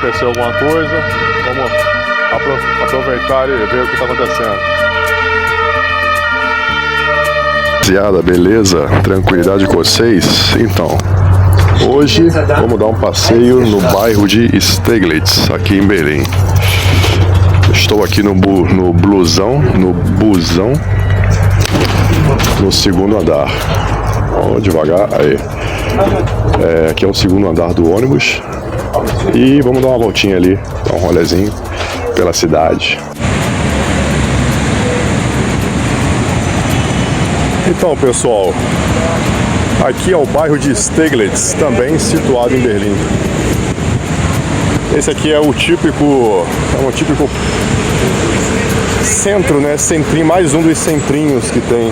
acontecer alguma coisa. Vamos aproveitar e ver o que está acontecendo. Rapaziada, beleza? Tranquilidade com vocês? Então, hoje vamos dar um passeio no bairro de Steglitz, aqui em Berlim. Estou aqui no busão, no segundo andar. Vamos devagar, aí. Aqui é o segundo andar do ônibus. E vamos dar uma voltinha ali, dar um rolezinho pela cidade. Então, pessoal, aqui é o bairro de Steglitz, também situado em Berlim. Esse aqui é um típico centro, né? Centrinho, mais um dos centrinhos que tem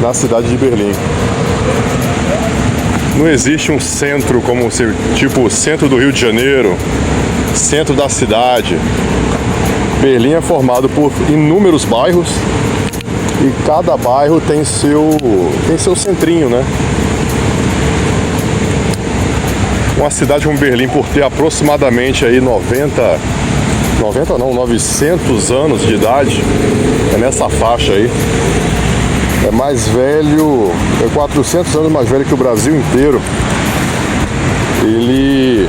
na cidade de Berlim. Não existe um centro como tipo o centro do Rio de Janeiro, centro da cidade. Berlim é formado por inúmeros bairros e cada bairro tem seu centrinho, né? Uma cidade como Berlim, por ter aproximadamente aí 900 anos de idade, é nessa faixa aí. É mais velho, é 400 anos mais velho que o Brasil inteiro. Ele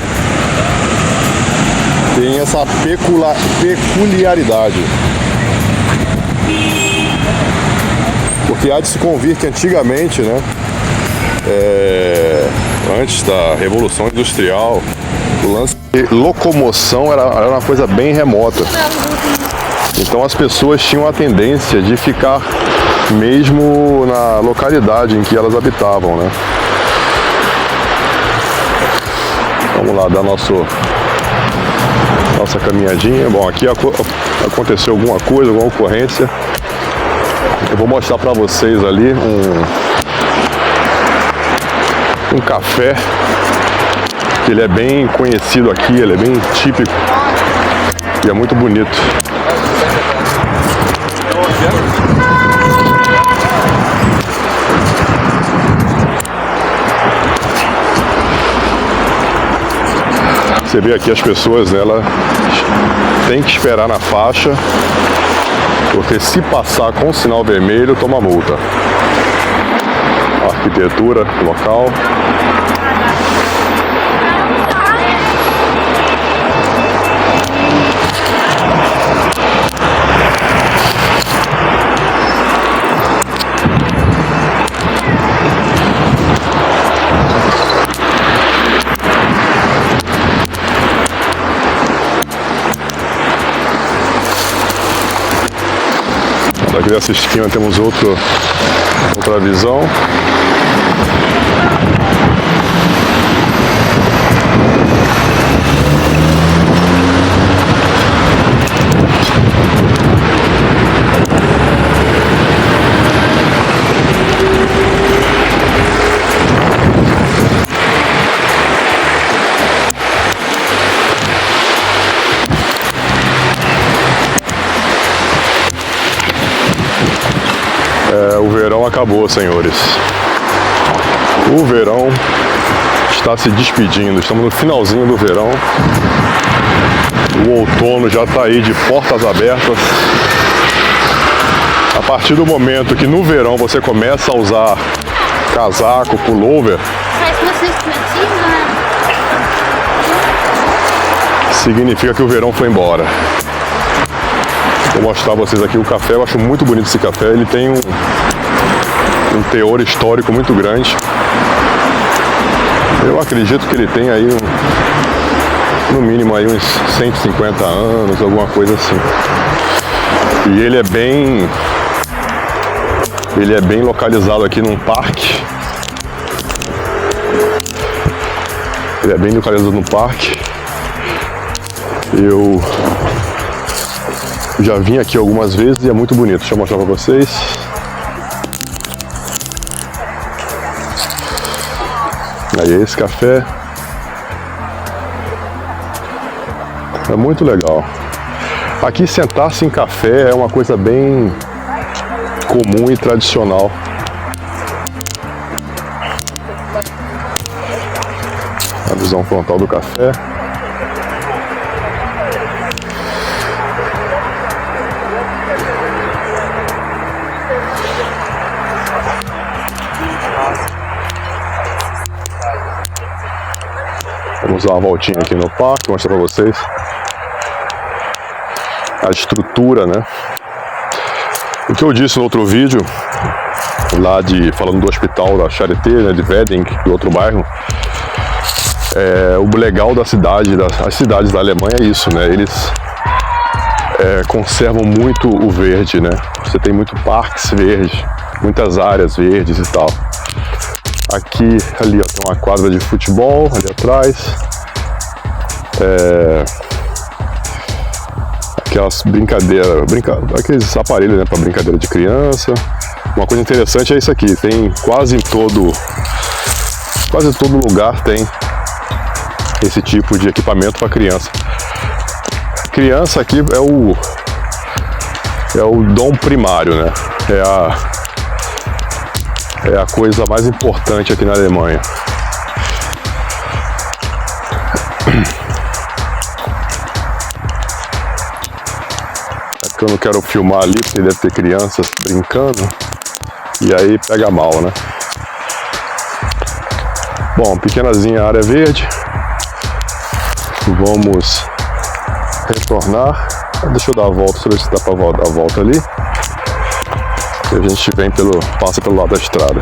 tem essa peculiaridade. Porque há de se convir que antigamente, né, antes da Revolução Industrial, o lance de locomoção era uma coisa bem remota. Então as pessoas tinham a tendência de ficar mesmo na localidade em que elas habitavam, né? Vamos lá dar nossa caminhadinha. Bom, aqui aconteceu alguma coisa, alguma ocorrência. Eu vou mostrar para vocês ali um café que ele é bem conhecido aqui, ele é bem típico e é muito bonito. Você vê aqui as pessoas, né, ela tem que esperar na faixa, porque se passar com o sinal vermelho, toma multa. A arquitetura local. Aqui dessa esquina temos outra visão. O verão acabou, senhores. O verão está se despedindo. Estamos no finalzinho do verão. O outono já está aí de portas abertas. A partir do momento que no verão você começa a usar casaco, pullover, significa que o verão foi embora. Vou mostrar a vocês aqui o café. Eu acho muito bonito esse café. Ele tem um teor histórico muito grande. Eu acredito que ele tem aí no mínimo aí uns 150 anos, alguma coisa assim. E ele é bem localizado aqui num parque. Ele é bem localizado no parque. Eu já vim aqui algumas vezes e é muito bonito. Deixa eu mostrar pra vocês. Aí esse café é muito legal. Aqui sentar-se em café é uma coisa bem comum e tradicional. A visão frontal do café. Vamos dar uma voltinha aqui no parque, mostrar para vocês a estrutura, né? O que eu disse no outro vídeo, falando do hospital da Charité, né, de Wedding, do outro bairro, o legal da cidade, as cidades da Alemanha é isso, né? Eles conservam muito o verde, né? Você tem muito parques verdes, muitas áreas verdes e tal. Aqui, ali, ó, tem uma quadra de futebol ali atrás. Aquelas brincadeiras, aqueles aparelhos, né, para brincadeira de criança. Uma coisa interessante é isso aqui, tem quase todo lugar tem esse tipo de equipamento para criança. Criança aqui é o dom primário, né? É a coisa mais importante aqui na Alemanha. Eu não quero filmar ali porque deve ter crianças brincando e aí pega mal, né? Bom, pequenazinha área verde. Vamos retornar. Deixa eu dar a volta, deixa eu ver se dá pra dar a volta ali. E a gente passa pelo lado da estrada.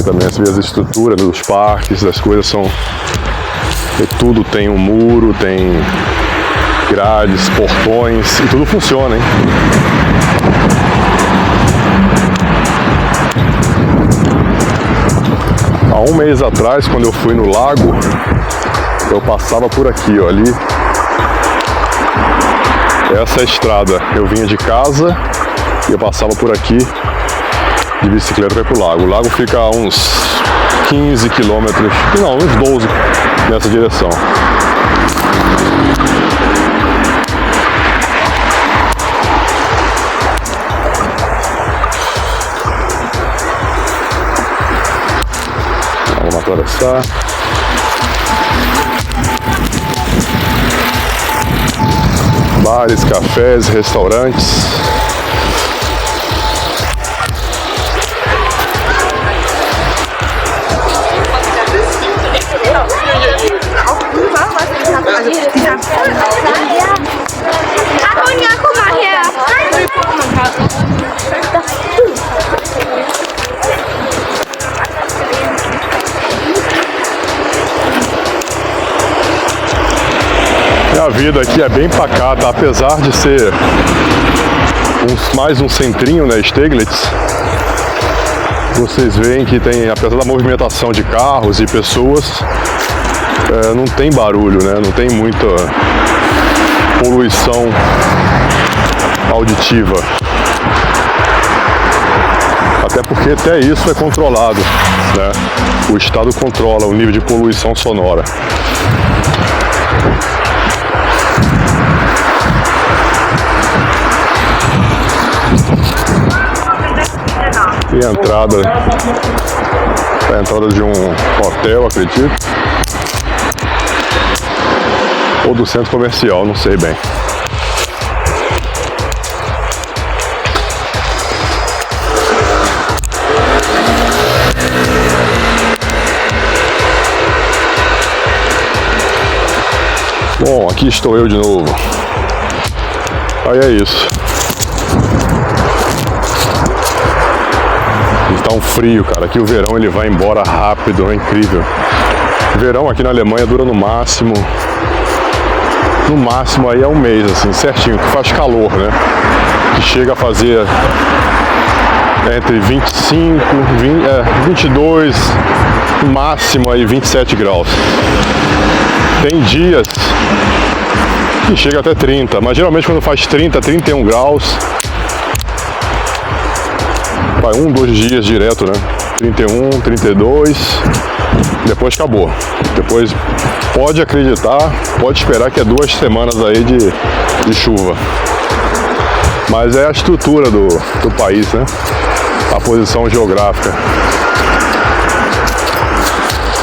Também as estruturas dos parques, das coisas são... Tudo tem um muro, tem grades, portões e tudo funciona, hein? Há um mês atrás, quando eu fui no lago, eu passava por aqui, ó, ali. Essa é a estrada. Eu vinha de casa e eu passava por aqui de bicicleta para ir pro lago. O lago fica a uns 15 quilômetros, não, uns 12 nessa direção. Vamos atravessar. Bares, cafés, restaurantes. A vida aqui é bem pacata, apesar de ser mais um centrinho, né, Steglitz. Vocês veem que tem, apesar da movimentação de carros e pessoas, não tem barulho, né? Não tem muita poluição auditiva. Até porque até isso é controlado, né? O Estado controla o nível de poluição sonora. E a entrada de um hotel, acredito, ou do centro comercial, não sei bem. Bom, aqui estou eu de novo. Aí é isso. Tá um frio, cara. Aqui o verão ele vai embora rápido, é incrível. O verão aqui na Alemanha dura no máximo aí é um mês, assim, certinho, que faz calor, né? Que chega a fazer entre 25, 22, no máximo aí 27 graus. Tem dias que chega até 30, mas geralmente quando faz 30, 31 graus, vai 2 dias direto, né? 31, 32, depois acabou. Depois pode acreditar, pode esperar que é 2 semanas aí de chuva. Mas é a estrutura do país, né? A posição geográfica.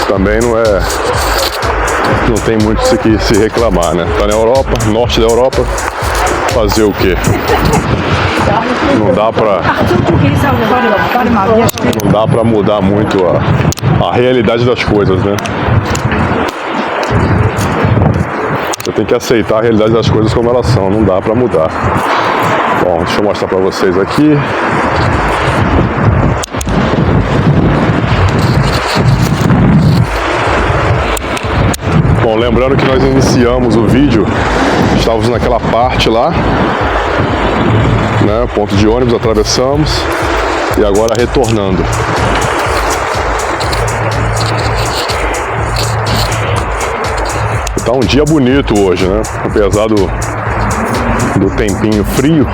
Também não tem muito que se reclamar, né? Tá na Europa, norte da Europa, fazer o quê? Não dá pra mudar muito a realidade das coisas, né? Você tem que aceitar a realidade das coisas como elas são, não dá pra mudar. Bom, deixa eu mostrar pra vocês aqui. Bom, lembrando que nós iniciamos o vídeo, estávamos naquela parte lá, né, ponto de ônibus, atravessamos e agora retornando. Tá um dia bonito hoje, né? Apesar do tempinho frio,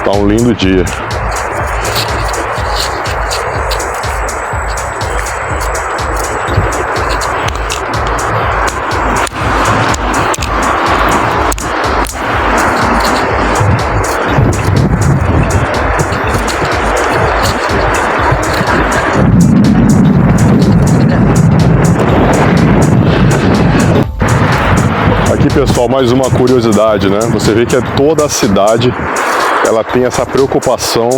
tá um lindo dia. Pessoal, mais uma curiosidade, né? Você vê que toda a cidade ela tem essa preocupação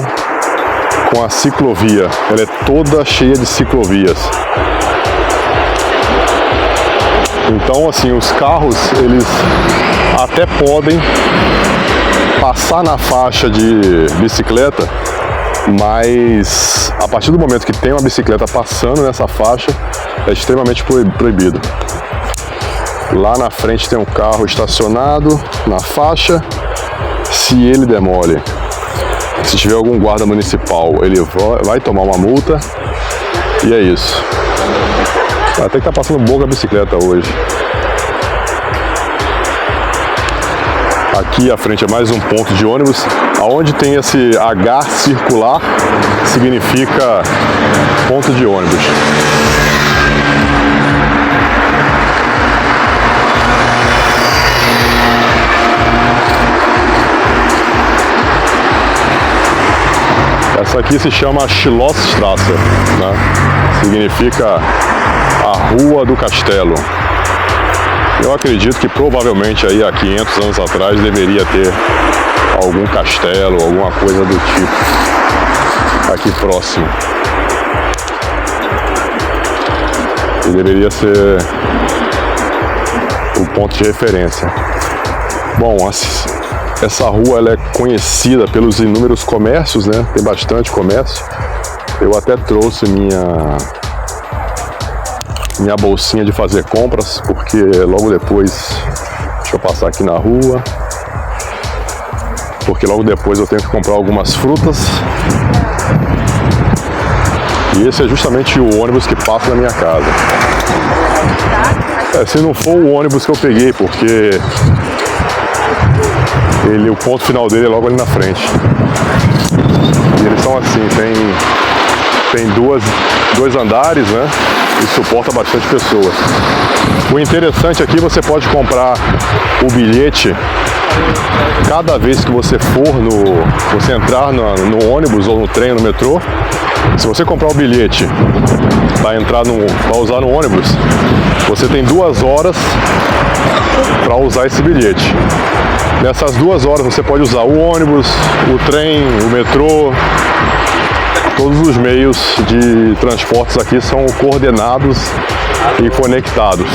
com a ciclovia. Ela é toda cheia de ciclovias. Então, assim, os carros eles até podem passar na faixa de bicicleta, mas a partir do momento que tem uma bicicleta passando nessa faixa, é extremamente proibido. Lá na frente tem um carro estacionado na faixa. Se ele demole, se tiver algum guarda municipal, ele vai tomar uma multa. E é isso. Até que tá passando boa a bicicleta hoje. Aqui à frente é mais um ponto de ônibus. Aonde tem esse H circular, significa ponto de ônibus. Essa aqui se chama Schlossstraße, né? Significa a Rua do Castelo. Eu acredito que provavelmente aí há 500 anos atrás deveria ter algum castelo, alguma coisa do tipo aqui próximo. E deveria ser o ponto de referência. Bom, essa rua ela é conhecida pelos inúmeros comércios, né? Tem bastante comércio. Eu até trouxe minha bolsinha de fazer compras, porque logo depois, deixa eu passar aqui na rua, porque logo depois eu tenho que comprar algumas frutas. E esse é justamente o ônibus que passa na minha casa. Se não for o ônibus que eu peguei, porque o ponto final dele é logo ali na frente. E eles são assim, tem dois andares, né? E suporta bastante pessoas. O interessante aqui, você pode comprar o bilhete cada vez que você você entrar no ônibus ou no trem, no metrô. Se você comprar o bilhete para usar no ônibus, você tem 2 horas para usar esse bilhete. Nessas 2 horas você pode usar o ônibus, o trem, o metrô. Todos os meios de transportes aqui são coordenados e conectados.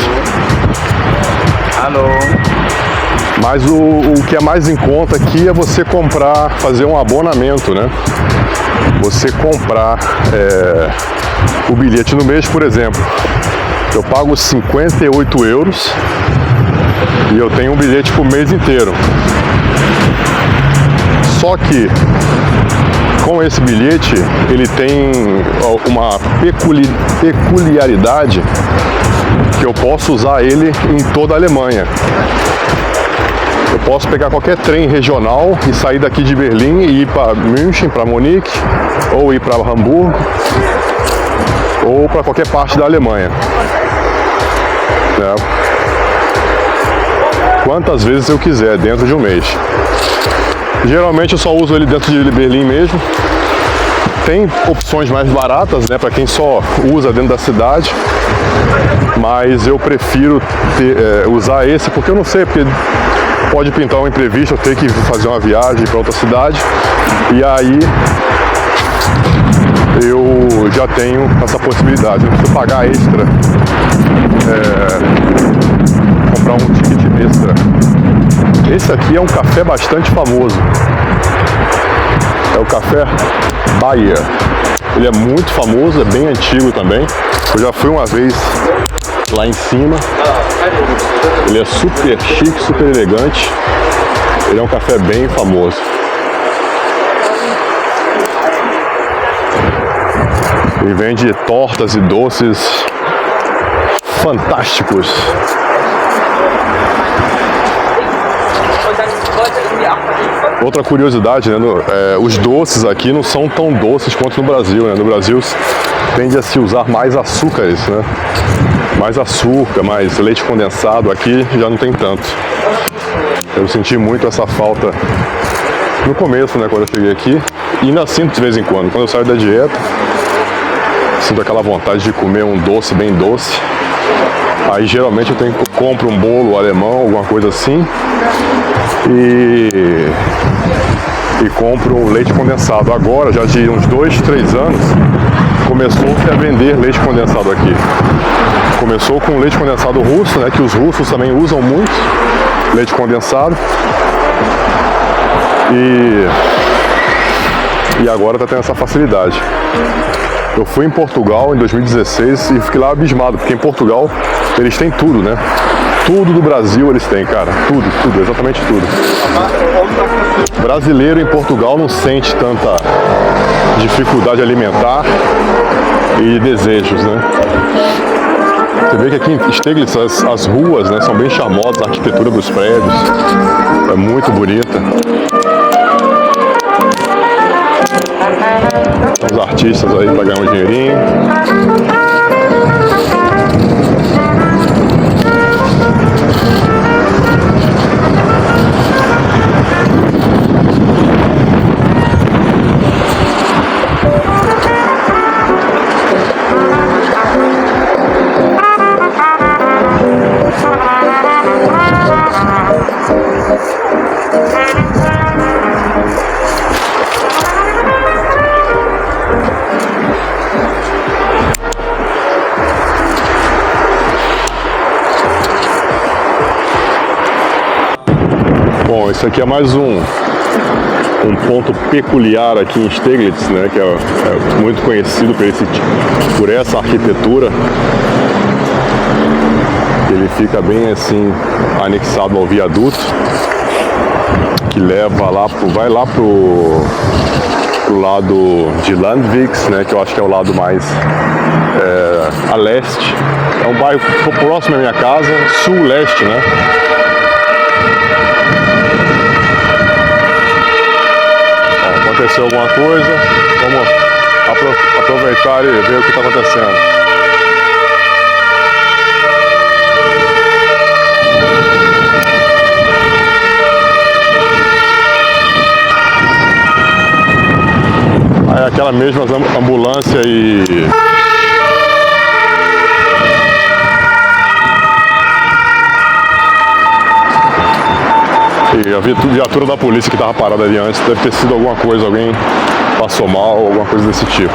Alô. Mas o que é mais em conta aqui é você fazer um abonamento, né? Você comprar o bilhete no mês, por exemplo. Eu pago 58 euros e eu tenho um bilhete pro mês inteiro. Só que com esse bilhete ele tem uma peculiaridade que eu posso usar ele em toda a Alemanha. Eu posso pegar qualquer trem regional e sair daqui de Berlim e ir para München, para Munique, ou ir para Hamburgo, ou para qualquer parte da Alemanha. Né? Quantas vezes eu quiser, dentro de um mês. Geralmente eu só uso ele dentro de Berlim mesmo. Tem opções mais baratas, né, para quem só usa dentro da cidade, mas eu prefiro usar esse porque eu não sei, porque pode pintar um imprevisto, eu ter que fazer uma viagem para outra cidade, e aí eu já tenho essa possibilidade, não preciso pagar extra, comprar um ticket extra. Esse aqui é um café bastante famoso, é o café Bayer. Ele é muito famoso, é bem antigo também. Eu já fui uma vez lá em cima. Ele é super chique, super elegante. Ele é um café bem famoso. Ele vende tortas e doces fantásticos. Outra curiosidade, né, os doces aqui não são tão doces quanto no Brasil, né? No Brasil tende a se usar mais açúcares, né? Mais açúcar, mais leite condensado. Aqui já não tem tanto. Eu senti muito essa falta no começo, né, quando eu cheguei aqui. E ainda sinto de vez em quando. Quando eu saio da dieta, sinto aquela vontade de comer um doce bem doce. Aí geralmente eu compro um bolo alemão, alguma coisa assim, e compro um leite condensado. Agora, já de uns 2, 3 anos, começou-se a vender leite condensado aqui. Começou com leite condensado russo, né, que os russos também usam muito leite condensado. E agora está tendo essa facilidade. Eu fui em Portugal em 2016 e fiquei lá abismado, porque em Portugal eles têm tudo, né? Tudo do Brasil eles têm, cara. Tudo, exatamente tudo. Brasileiro em Portugal não sente tanta dificuldade alimentar e desejos, né? Você vê que aqui em Steglitz as ruas, né, são bem charmosas, a arquitetura dos prédios é muito bonita. Os artistas aí para ganhar um dinheirinho. Bom, esse aqui é mais um ponto peculiar aqui em Steglitz, né, que é muito conhecido por essa arquitetura. Ele fica bem assim anexado ao viaduto que leva lá vai lá pro lado de Landviks, né, que eu acho que é o lado mais a leste. É um bairro próximo à minha casa, sul-leste, né? Aconteceu alguma coisa, vamos aproveitar e ver o que está acontecendo. Aí aquela mesma ambulância e a viatura da polícia que estava parada ali antes deve ter sido alguma coisa, alguém passou mal, alguma coisa desse tipo.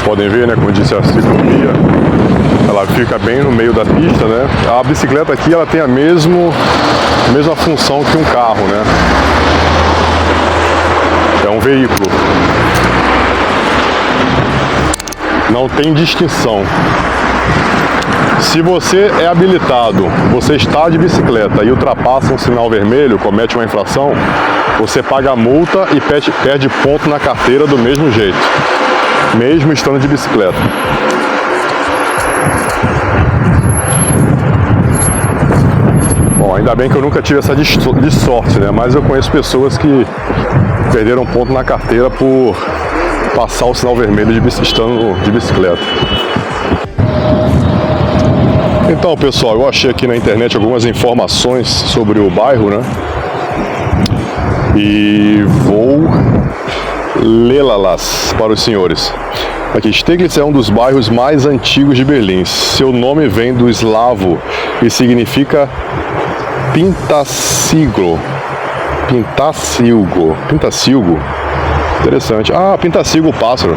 Podem ver, né, como eu disse, a ciclovia ela fica bem no meio da pista, né? A bicicleta aqui ela tem a mesma mesma função que um carro, né? É um veículo. Não tem distinção. Se você é habilitado, você está de bicicleta e ultrapassa um sinal vermelho, comete uma infração, você paga a multa e perde ponto na carteira do mesmo jeito, mesmo estando de bicicleta. Bom, ainda bem que eu nunca tive essa de sorte, né? Mas eu conheço pessoas que perderam ponto na carteira por passar o sinal vermelho estando de bicicleta. Então, pessoal, eu achei aqui na internet algumas informações sobre o bairro, né? E vou lê-las para os senhores. Aqui, Steglitz é um dos bairros mais antigos de Berlim. Seu nome vem do eslavo e significa pintacilgo. Pintacilgo. Interessante. Ah, pintacilgo, pássaro.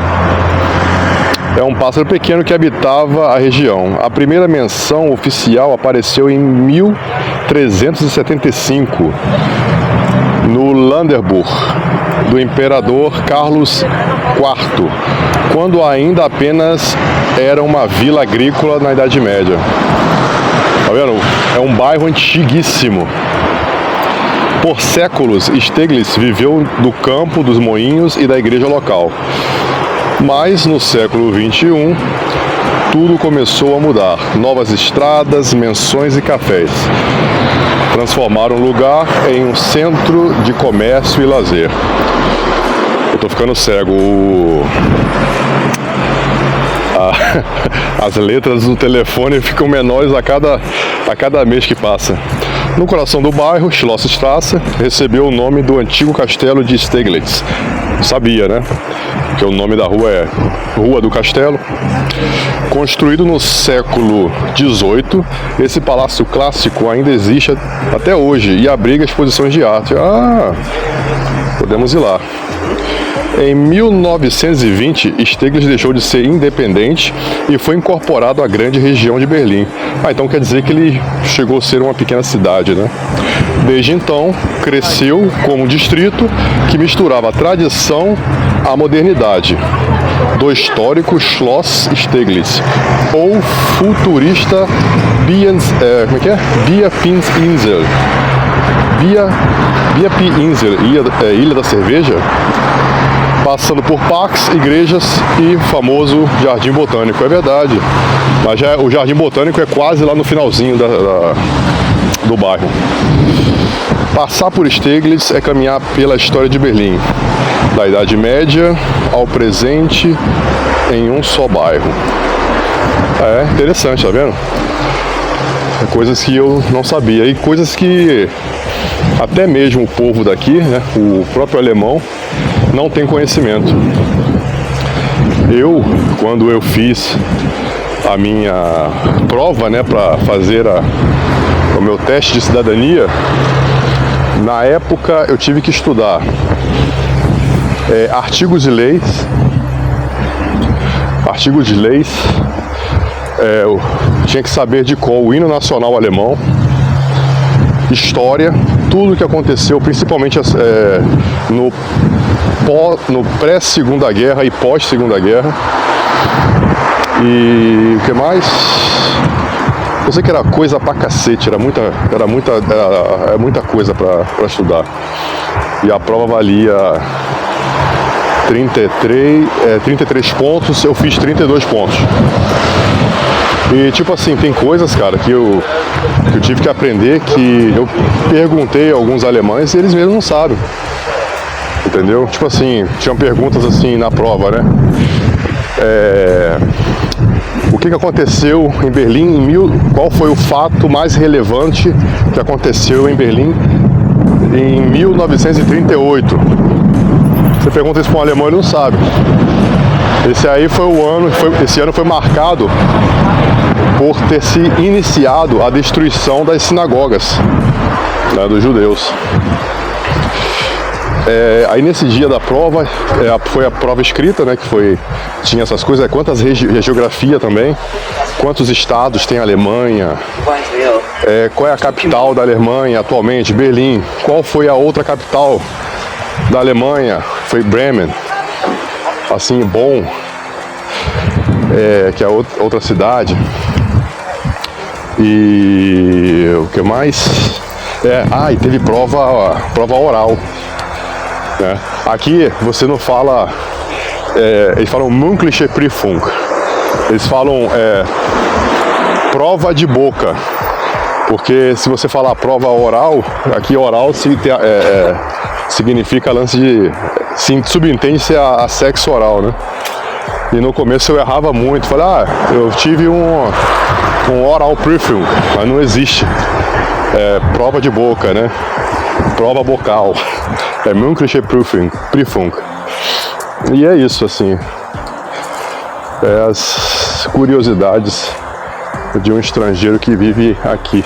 É um pássaro pequeno que habitava a região. A primeira menção oficial apareceu em 1375, no Landerburg, do imperador Carlos IV, quando ainda apenas era uma vila agrícola na Idade Média. Tá vendo? É um bairro antiguíssimo. Por séculos, Steglitz viveu do campo, dos moinhos e da igreja local. Mas no século XXI, tudo começou a mudar. Novas estradas, mansões e cafés transformaram o lugar em um centro de comércio e lazer. Eu tô ficando cego. As letras do telefone ficam menores a cada mês que passa. No coração do bairro, Schlossstraße recebeu o nome do antigo castelo de Steglitz. Sabia, né? Que o nome da rua é Rua do Castelo. Construído no século XVIII, esse palácio clássico ainda existe até hoje e abriga exposições de arte. Ah, podemos ir lá. Em 1920, Steglitz deixou de ser independente e foi incorporado à grande região de Berlim. Então quer dizer que ele chegou a ser uma pequena cidade, né? Desde então, cresceu como um distrito que misturava a tradição à modernidade do histórico Schloss Steglitz, ou futurista Bierpinsinsel. Bierpinsinsel, Ilha da Cerveja, passando por parques, igrejas e famoso Jardim Botânico. É verdade, mas o Jardim Botânico é quase lá no finalzinho do bairro. Passar por Steglitz é caminhar pela história de Berlim, da Idade Média ao presente, em um só bairro. É interessante, tá vendo? Coisas que eu não sabia e coisas que até mesmo o povo daqui, né, o próprio alemão, não tem conhecimento. Quando eu fiz a minha prova, né, para fazer o meu teste de cidadania, na época eu tive que estudar artigos de leis, eu tinha que saber de cor o hino nacional alemão, história, tudo o que aconteceu, principalmente no pré-Segunda Guerra e pós-Segunda Guerra. E o que mais? Eu sei que era coisa pra cacete, era muita coisa pra estudar. E a prova valia 33 pontos, eu fiz 32 pontos. E tipo assim, tem coisas, cara, que eu tive que aprender, que eu perguntei a alguns alemães e eles mesmos não sabem. Entendeu? Tipo assim, tinham perguntas assim na prova, né? O que aconteceu em Berlim qual foi o fato mais relevante que aconteceu em Berlim em 1938? Você pergunta isso para um alemão, ele não sabe. Esse ano foi marcado por ter se iniciado a destruição das sinagogas, né, dos judeus. Aí nesse dia da prova, foi a prova escrita, né, que tinha essas coisas, quantas geografia também, quantos estados tem a Alemanha, Qual é a capital da Alemanha atualmente? Berlim. Qual foi a outra capital da Alemanha? Foi Bremen. Assim, Bonn, que é outra cidade. E o que mais? E teve prova oral, né? Aqui você não fala, eles falam Mündliche Prüfung, eles falam prova de boca, porque se você falar prova oral, aqui oral significa lance de, subentende-se a sexo oral, né? E no começo eu errava muito, falei, eu tive um oral prüfung, mas não existe. Prova de boca, né? Prova bocal. Mündliche Prüfung. E é isso, assim. As curiosidades de um estrangeiro que vive aqui.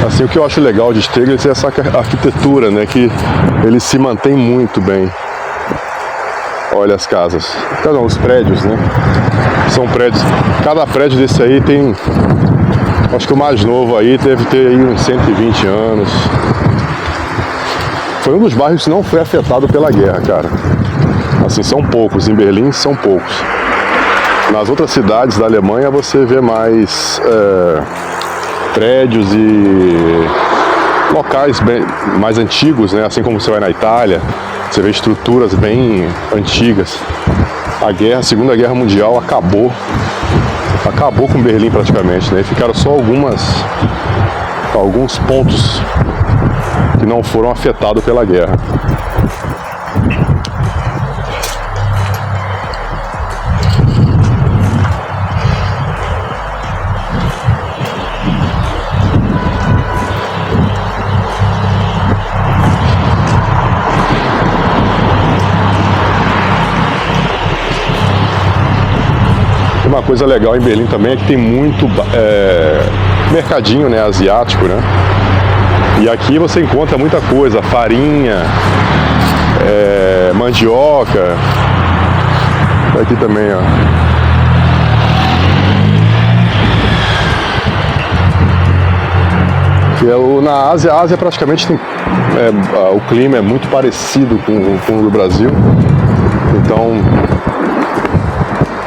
Assim, o que eu acho legal de Steglitz é essa arquitetura, né? Que ele se mantém muito bem. Olha as casas. Não, os prédios, né? São prédios. Cada prédio desse aí tem... Acho que o mais novo aí deve ter aí uns 120 anos. Foi um dos bairros que não foi afetado pela guerra, cara. Assim, são poucos. Em Berlim são poucos. Nas outras cidades da Alemanha você vê mais prédios e locais mais antigos, né? Assim como você vai na Itália, você vê estruturas bem antigas. A Segunda Guerra Mundial acabou com Berlim praticamente, né? E ficaram só alguns pontos que não foram afetados pela guerra. Uma coisa legal em Berlim também é que tem muito mercadinho, né, asiático, né? E aqui você encontra muita coisa, farinha, mandioca. Aqui também, ó. Que na Ásia, a Ásia praticamente tem, o clima é muito parecido com o do Brasil. Então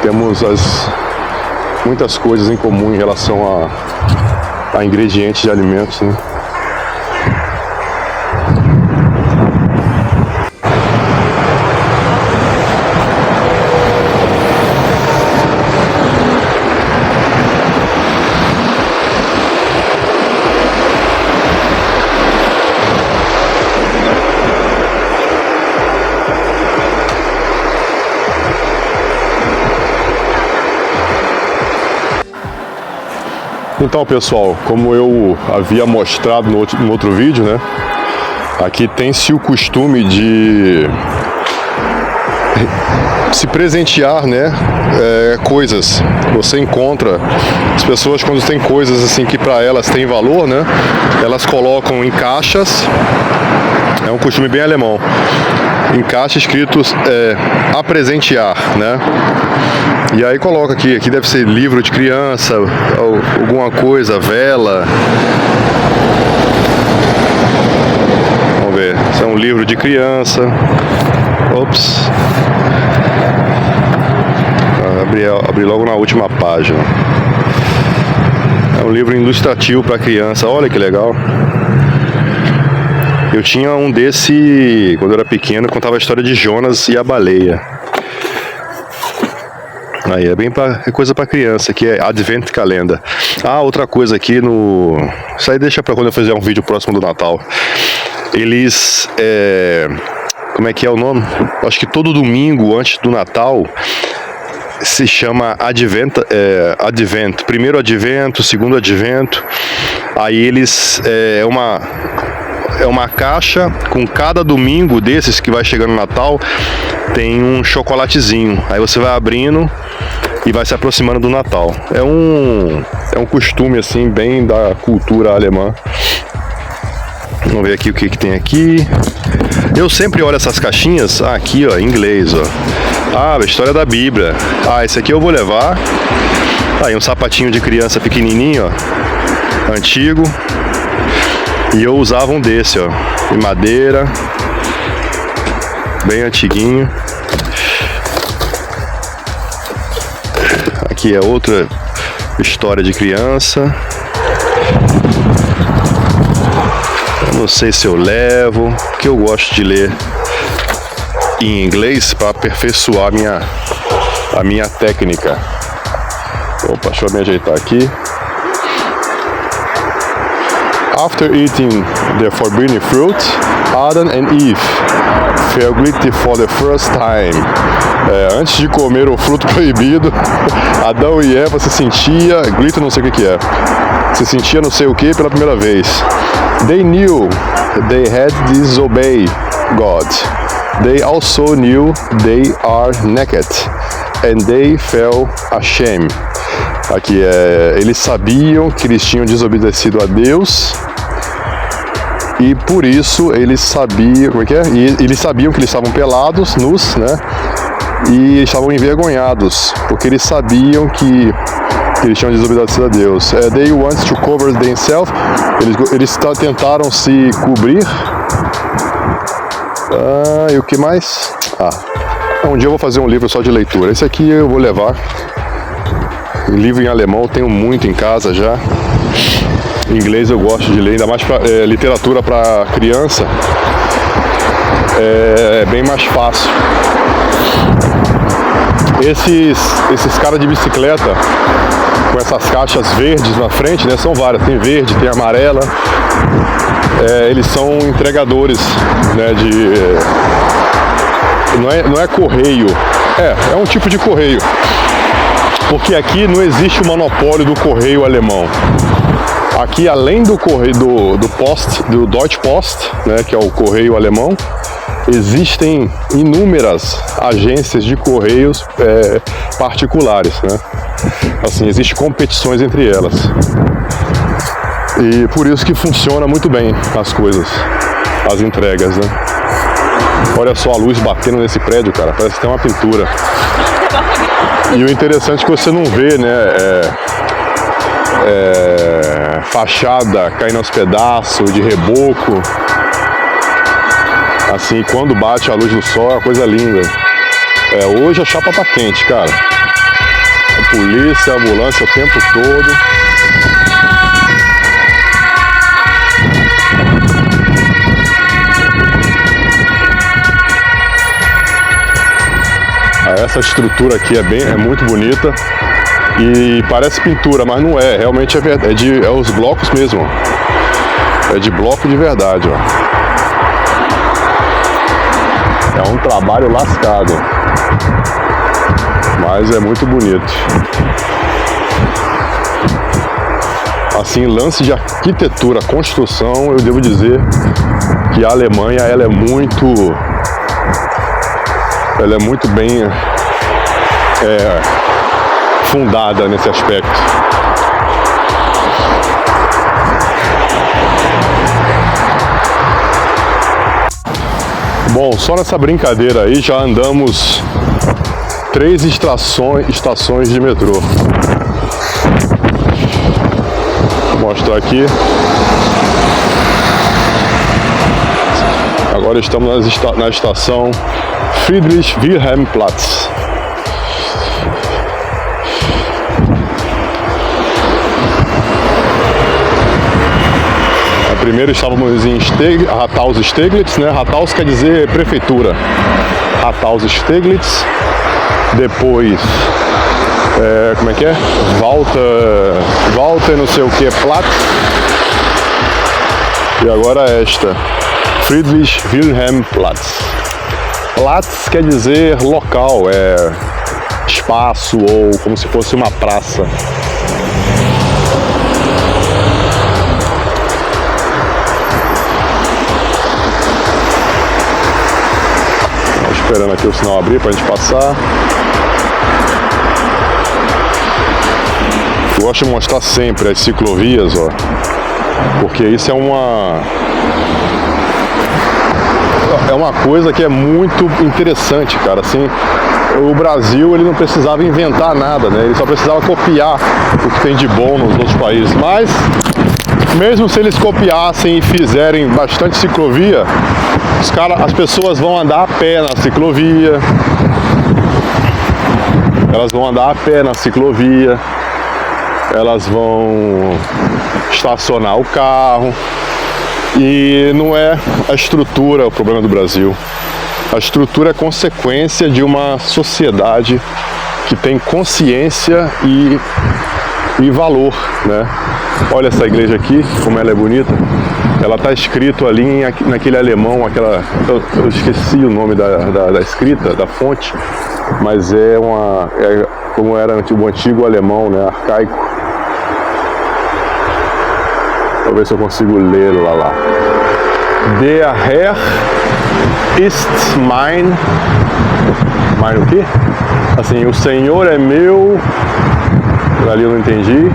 temos muitas coisas em comum em relação a ingredientes de alimentos, né? Então, pessoal, como eu havia mostrado no outro vídeo, né? Aqui tem-se o costume de se presentear, né? Coisas. Você encontra as pessoas, quando tem coisas assim que para elas tem valor, né? Elas colocam em caixas. É um costume bem alemão. Em caixa escritos a presentear, né? E aí coloca aqui deve ser livro de criança, alguma coisa, vela. Vamos ver, isso é um livro de criança. Ops. Abri logo na última página. É um livro ilustrativo para criança, olha que legal. Eu tinha um desse quando eu era pequeno, contava a história de Jonas e a baleia. Aí é bem coisa para criança, que é Advent Calendar. Outra coisa aqui isso aí deixa para quando eu fizer um vídeo próximo do Natal. Eles como é que é o nome? Acho que todo domingo antes do Natal se chama Advento, primeiro Advento, segundo Advento. Aí eles é uma caixa com cada domingo desses que vai chegando no Natal, tem um chocolatezinho. Aí você vai abrindo e vai se aproximando do Natal. É um costume assim bem da cultura alemã. Vamos ver aqui o que tem aqui. Eu sempre olho essas caixinhas. Ah, aqui, ó, em inglês, ó. Ah, a história da Bíblia. Ah, esse aqui eu vou levar. Aí, um sapatinho de criança pequenininho, ó. Antigo. E eu usava um desse, ó. Em madeira. Bem antiguinho. Aqui é outra história de criança. Não sei se eu levo, porque eu gosto de ler em inglês para aperfeiçoar a minha técnica. Opa, deixa eu me ajeitar aqui. After eating the forbidden fruit, Adam and Eve felt guilty for the first time. Antes de comer o fruto proibido, Adão e Eva se sentia, grito não sei o que é, se sentia não sei o que pela primeira vez. They knew they had disobeyed God. They also knew they are naked, and they felt ashamed. Aqui eles sabiam que eles tinham desobedecido a Deus e por isso eles sabiam, como é que é? E eles sabiam que eles estavam pelados, nus, né? E estavam envergonhados, porque eles sabiam que eles tinham desobedecido a Deus. They want to cover themselves. Eles tentaram se cobrir. E o que mais? Um dia eu vou fazer um livro só de leitura. Esse aqui eu vou levar. Livro em alemão eu tenho muito em casa já. Em inglês eu gosto de ler, ainda mais literatura para criança. É bem mais fácil. Esses caras de bicicleta com essas caixas verdes na frente, né? São várias, tem verde, tem amarela. Eles são entregadores, né? Não é correio, é um tipo de correio, porque aqui não existe o monopólio do correio alemão. Aqui, além do correio do Deutsche Post, né? Que é o correio alemão, existem inúmeras agências de correios particulares, né? Assim, existem competições entre elas. E por isso que funciona muito bem as coisas, as entregas, né? Olha só a luz batendo nesse prédio, cara, parece que tem uma pintura. E o interessante é que você não vê, né? Fachada caindo aos pedaços, de reboco. Assim, quando bate a luz do sol é uma coisa linda. Hoje a chapa tá quente, cara. A polícia, a ambulância o tempo todo. Essa estrutura aqui é muito bonita. E parece pintura, mas não é. Realmente é verdade. É os blocos mesmo. É de bloco de verdade, ó. É um trabalho lascado, mas é muito bonito. Assim, lance de arquitetura, construção, eu devo dizer que a Alemanha ela é muito bem fundada nesse aspecto. Bom, só nessa brincadeira aí já andamos 3 estações de metrô. Vou mostrar aqui. Agora estamos na estação Friedrich-Wilhelm-Platz. Primeiro estávamos em Rathaus-Steglitz, né? Rathaus quer dizer prefeitura. Rathaus-Steglitz. Depois, como é que é? Walter não sei o que, Platz. E agora esta, Friedrich-Wilhelm-Platz. Platz quer dizer local, espaço ou como se fosse uma praça. Esperando aqui o sinal abrir pra gente passar. Eu gosto de mostrar sempre as ciclovias, ó, porque isso é É uma coisa que é muito interessante, cara. Assim, o Brasil ele não precisava inventar nada, né? Ele só precisava copiar o que tem de bom nos outros países. Mas mesmo se eles copiassem e fizerem bastante ciclovia, as pessoas vão andar a pé na ciclovia. Elas vão andar a pé na ciclovia. Elas vão estacionar o carro. E não é a estrutura o problema do Brasil. A estrutura é consequência de uma sociedade que tem consciência e valor, né? Olha essa igreja aqui, como ela é bonita. Ela está escrito ali naquele alemão, eu esqueci o nome da escrita, da fonte, mas é como era o antigo alemão, né? Arcaico. Vou ver se eu consigo ler lá. Der Herr ist mein o quê? Assim, o Senhor é meu. Ali eu não entendi.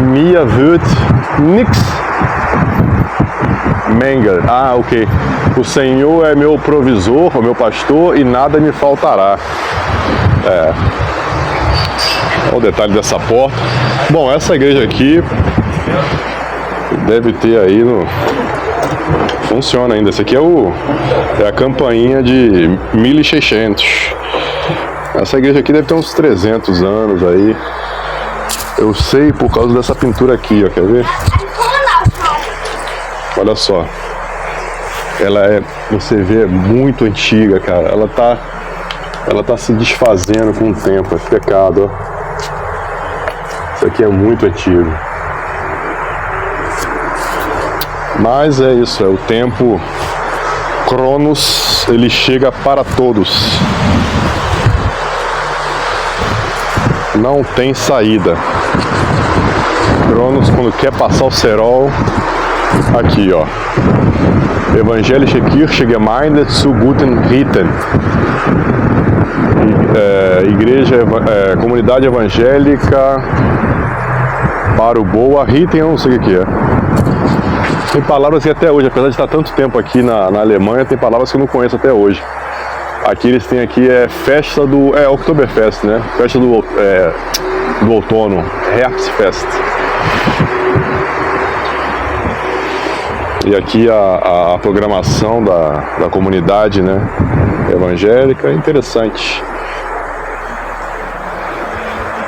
Mir wird nix mängel. Ah, ok. O Senhor é meu provisor, o meu pastor, e nada me faltará. Olha o detalhe dessa porta. Bom, essa igreja aqui deve ter aí funciona ainda. Esse aqui é a campainha de 1600. Essa igreja aqui deve ter uns 300 anos aí. Eu sei por causa dessa pintura aqui, ó, quer ver? Olha só. Você vê, é muito antiga, cara. Ela tá se desfazendo com o tempo, é pecado, ó. Isso aqui é muito antigo. Mas é isso, é o tempo Cronos, ele chega para todos. Não tem saída. Cronos, quando quer passar o cerol, aqui ó. Evangelische Kirchengemeinde zu guten Riten. Comunidade evangélica para o boa Riten, eu não sei o que é. Tem palavras que até hoje, apesar de estar tanto tempo aqui na Alemanha, tem palavras que eu não conheço até hoje. Aqui eles têm festa do... Oktoberfest, né? Festa do outono. Herbstfest. E aqui a programação da comunidade, né? Evangélica é interessante.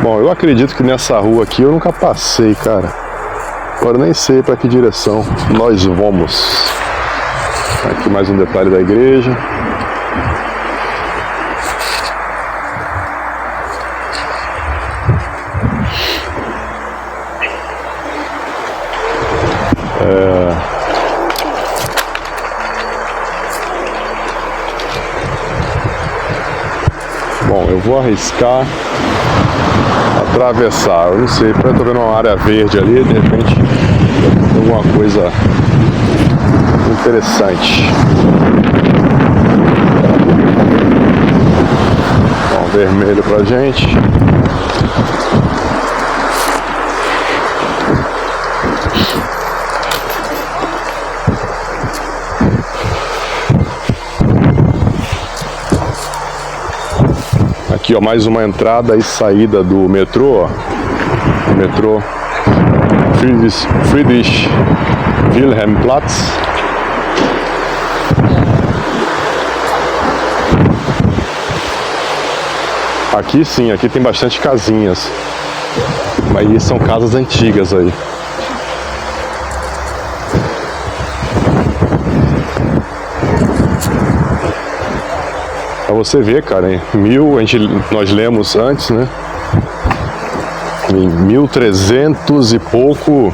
Bom, eu acredito que nessa rua aqui eu nunca passei, cara. Agora nem sei para que direção nós vamos. Aqui mais um detalhe da igreja. Bom, eu vou arriscar atravessar, eu não sei, eu tô vendo uma área verde ali, de repente alguma coisa interessante. Bom, vermelho pra gente. Aqui ó, mais uma entrada e saída do metrô, ó. O metrô Friedrich Wilhelm Platz. Aqui sim, aqui tem bastante casinhas, mas são casas antigas aí. Pra você ver, cara, nós lemos antes, né? Em 1300 e pouco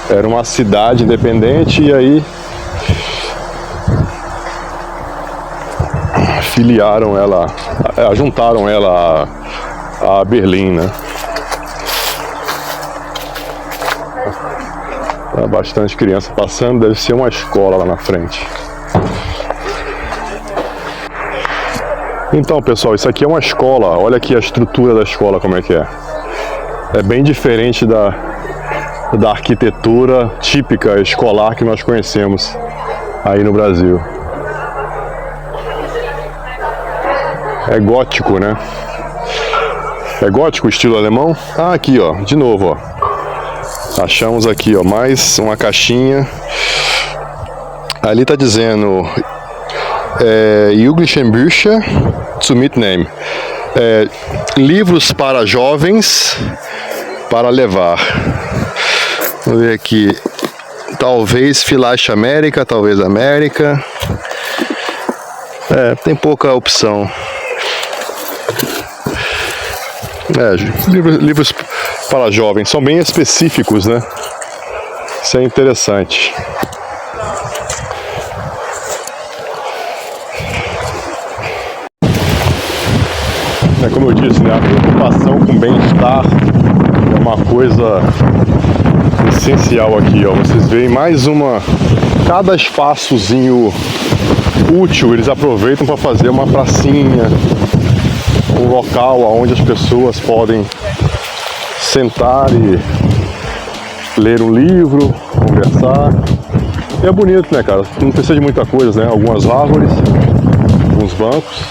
era uma cidade independente e aí filiaram ela, juntaram ela a Berlim, né? Tá bastante criança passando, deve ser uma escola lá na frente. Então, pessoal, isso aqui é uma escola. Olha aqui a estrutura da escola, como é que é. É bem diferente da arquitetura típica escolar que nós conhecemos aí no Brasil. É gótico, né? É gótico o estilo alemão? Ah, aqui ó, de novo ó. Achamos aqui ó, mais uma caixinha. Ali tá dizendo Jugendliche Bücher zu mitnehmen. Livros para jovens para levar. Vamos ver aqui. Talvez Vielleicht América, talvez América. Tem pouca opção. Livros para jovens são bem específicos, né? Isso é interessante. Como eu disse, né? A preocupação com bem-estar é uma coisa essencial aqui, ó. Vocês veem mais uma... Cada espaçozinho útil eles aproveitam para fazer uma pracinha, um local onde as pessoas podem sentar e ler um livro, conversar. E é bonito, né, cara? Não precisa de muita coisa, né? Algumas árvores, alguns bancos,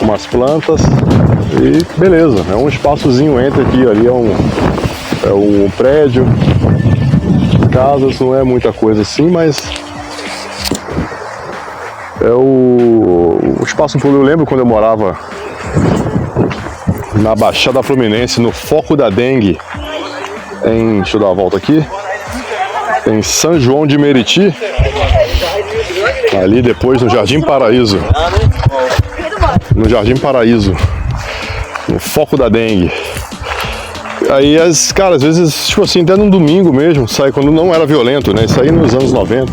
umas plantas e beleza. É um espaçozinho entre aqui, ali é um prédio, casas, não é muita coisa assim, mas é o espaço público. Eu lembro quando eu morava na Baixada Fluminense, no foco da dengue, deixa eu dar uma volta aqui, em São João de Meriti, ali depois no Jardim Paraíso, no foco da dengue. Aí, cara, às vezes, tipo assim, até num domingo mesmo, quando não era violento, né, isso aí nos anos 90,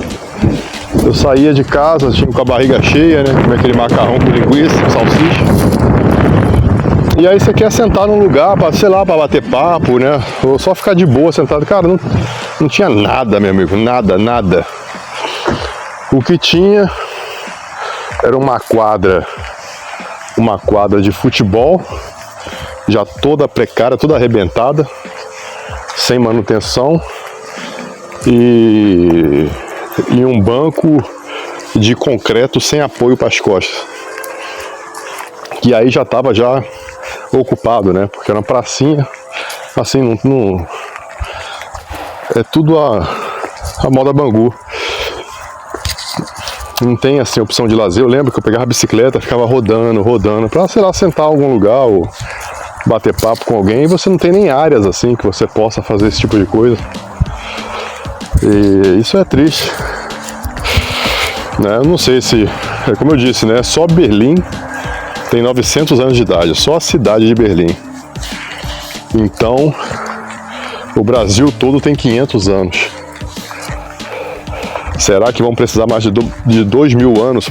eu saía de casa, tinha com a barriga cheia, né, comer aquele macarrão com linguiça, salsicha. E aí você quer sentar num lugar pra, sei lá, pra bater papo, né? Ou só ficar de boa sentado. Cara, não tinha nada, meu amigo. Nada. O que tinha era uma quadra de futebol, já toda precária, toda arrebentada, sem manutenção, e um banco de concreto sem apoio para as costas. Que aí já estava ocupado, né? Porque era uma pracinha, assim, não é tudo a moda Bangu. Não tem assim opção de lazer. Eu lembro que eu pegava a bicicleta, ficava rodando pra, sei lá, sentar em algum lugar ou bater papo com alguém, e você não tem nem áreas assim que você possa fazer esse tipo de coisa. E isso é triste, né? Eu não sei se, como eu disse, né? Só Berlim tem 900 anos de idade, só a cidade de Berlim. Então, o Brasil todo tem 500 anos. Será que vão precisar mais de 2.000 anos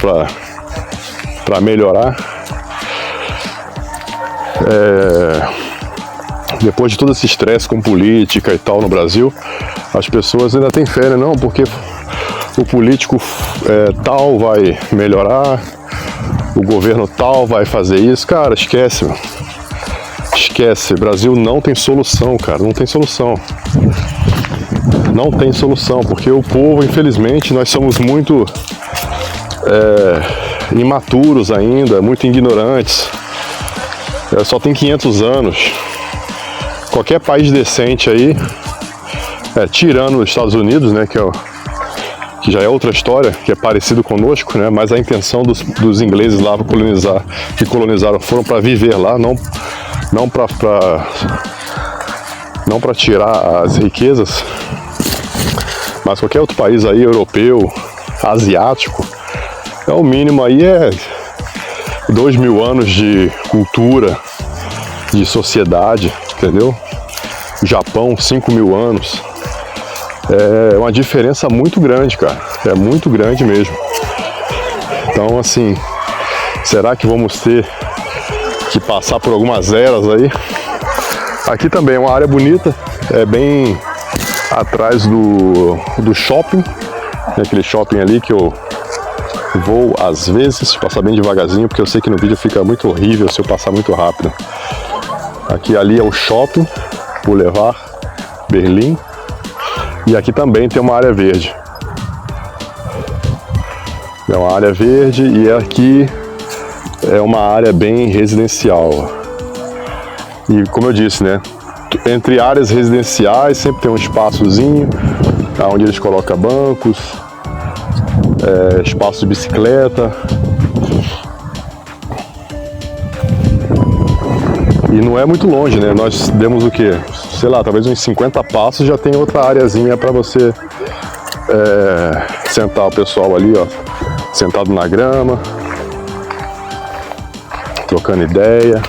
para melhorar? Depois de todo esse estresse com política e tal no Brasil, as pessoas ainda têm fé, né? Não, porque o político tal vai melhorar, o governo tal vai fazer isso. Cara, esquece, meu. Esquece. Brasil não tem solução, cara. Não tem solução. Não tem solução, porque o povo, infelizmente, nós somos muito imaturos ainda, muito ignorantes. Só tem 500 anos. Qualquer país decente aí, tirando os Estados Unidos, né, que já é outra história, que é parecido conosco, né, mas a intenção dos ingleses lá que colonizaram foram para viver lá, não para tirar as riquezas. Mas qualquer outro país aí, europeu, asiático, o mínimo aí 2.000 anos de cultura, de sociedade, entendeu? Japão, 5.000 anos. É uma diferença muito grande, cara. É muito grande mesmo. Então, assim, será que vamos ter que passar por algumas eras aí? Aqui também é uma área bonita, é bem atrás do shopping, aquele shopping ali que eu vou às vezes, passar bem devagarzinho, porque eu sei que no vídeo fica muito horrível se eu passar muito rápido. Ali é o shopping, Boulevard Berlim, E aqui também tem uma área verde. É uma área verde e aqui é uma área bem residencial. E como eu disse, né? Entre áreas residenciais sempre tem um espaçozinho onde eles colocam bancos, espaço de bicicleta. E não é muito longe, né? Nós demos o quê? Sei lá, talvez uns 50 passos já tem outra areazinha para você sentar o pessoal ali, ó, sentado na grama, trocando ideia.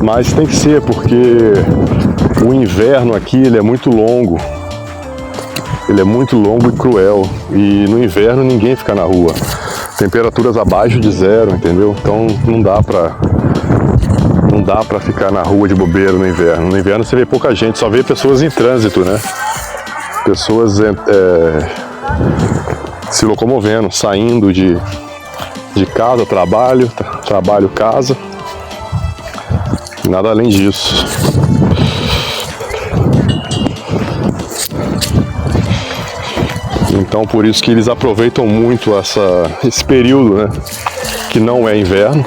Mas tem que ser, porque o inverno aqui ele é muito longo. Ele é muito longo e cruel. E no inverno ninguém fica na rua. Temperaturas abaixo de zero, entendeu? Então não dá pra ficar na rua de bobeira no inverno. No inverno você vê pouca gente, só vê pessoas em trânsito, né? Pessoas se locomovendo, saindo de casa, trabalho, casa. Nada além disso. Então por isso que eles aproveitam muito esse período, né? Que não é inverno.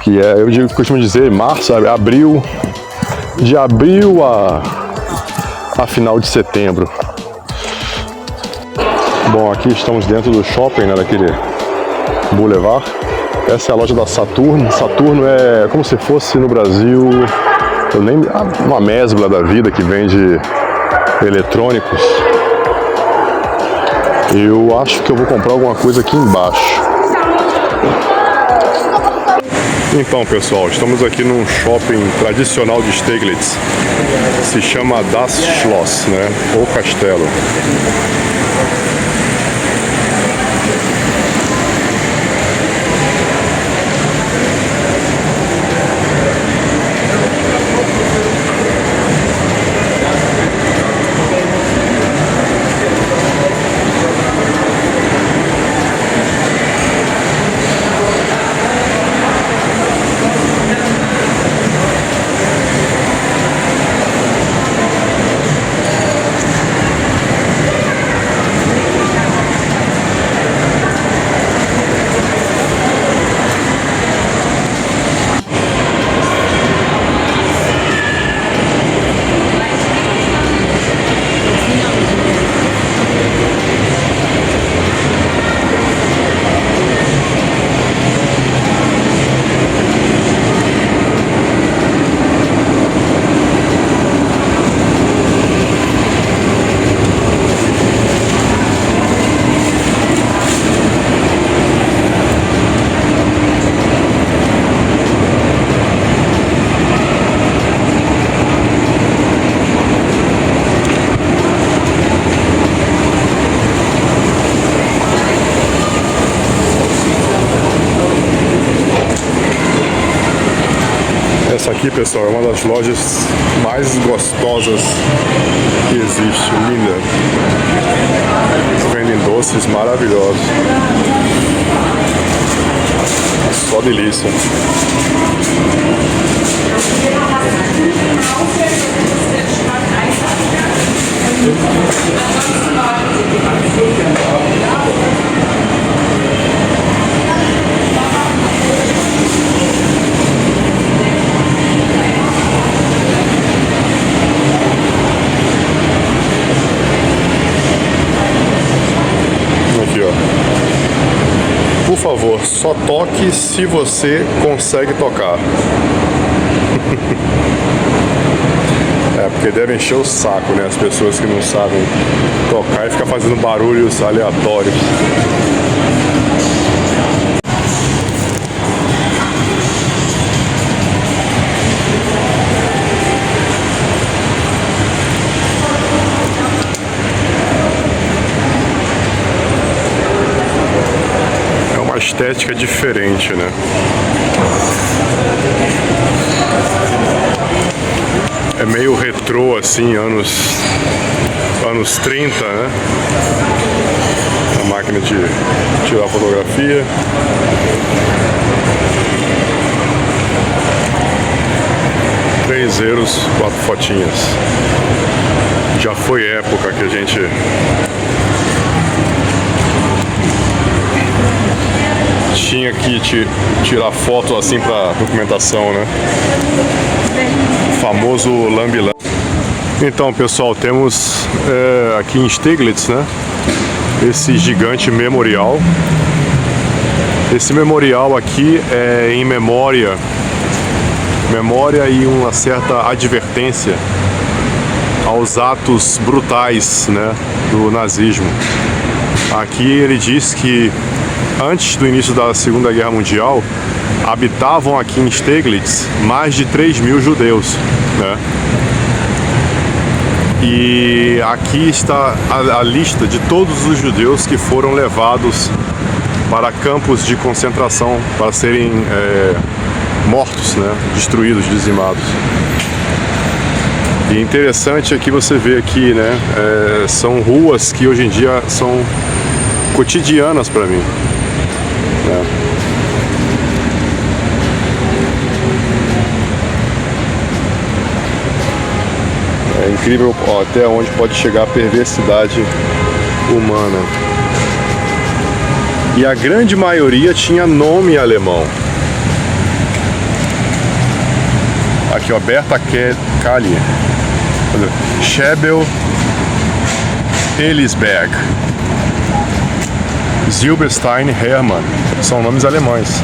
Que é, eu costumo dizer, março, abril, de abril a final de setembro. Bom, aqui estamos dentro do shopping, né, daquele Boulevard. Essa é a loja da Saturno. Saturno é como se fosse no Brasil, uma Mesbla da vida que vende eletrônicos. Eu acho que eu vou comprar alguma coisa aqui embaixo. Então, pessoal, estamos aqui num shopping tradicional de Steglitz. Se chama Das Schloss, né? Ou Castelo. Essa aqui, pessoal, é uma das lojas mais gostosas que existe, linda. Vendem doces maravilhosos. Só delícia. Aqui, ó. Por favor, só toque se você consegue tocar. Porque deve encher o saco, né? As pessoas que não sabem tocar e ficar fazendo barulhos aleatórios. É uma estética diferente, né? É meio retrô, assim, anos 30, né? A máquina de tirar fotografia. €3, 4 fotinhas. Já foi época que a gente tinha que tirar foto assim para documentação, né? O famoso lambi-lambi. Então, pessoal, temos aqui em Steglitz, né, esse gigante memorial. Esse memorial aqui é em memória e uma certa advertência aos atos brutais, né, do nazismo. Aqui ele diz que antes do início da Segunda Guerra Mundial habitavam aqui em Steglitz mais de 3.000 judeus, né? E aqui está a lista de todos os judeus que foram levados para campos de concentração para serem mortos, né? Destruídos, dizimados. E interessante aqui você vê aqui, né? São ruas que hoje em dia são cotidianas para mim, né? É incrível, ó, até onde pode chegar a perversidade humana. E a grande maioria tinha nome alemão. Aqui, ó, Berta Kali, Schebel, Elisberg, Silberstein, Hermann. São nomes alemães,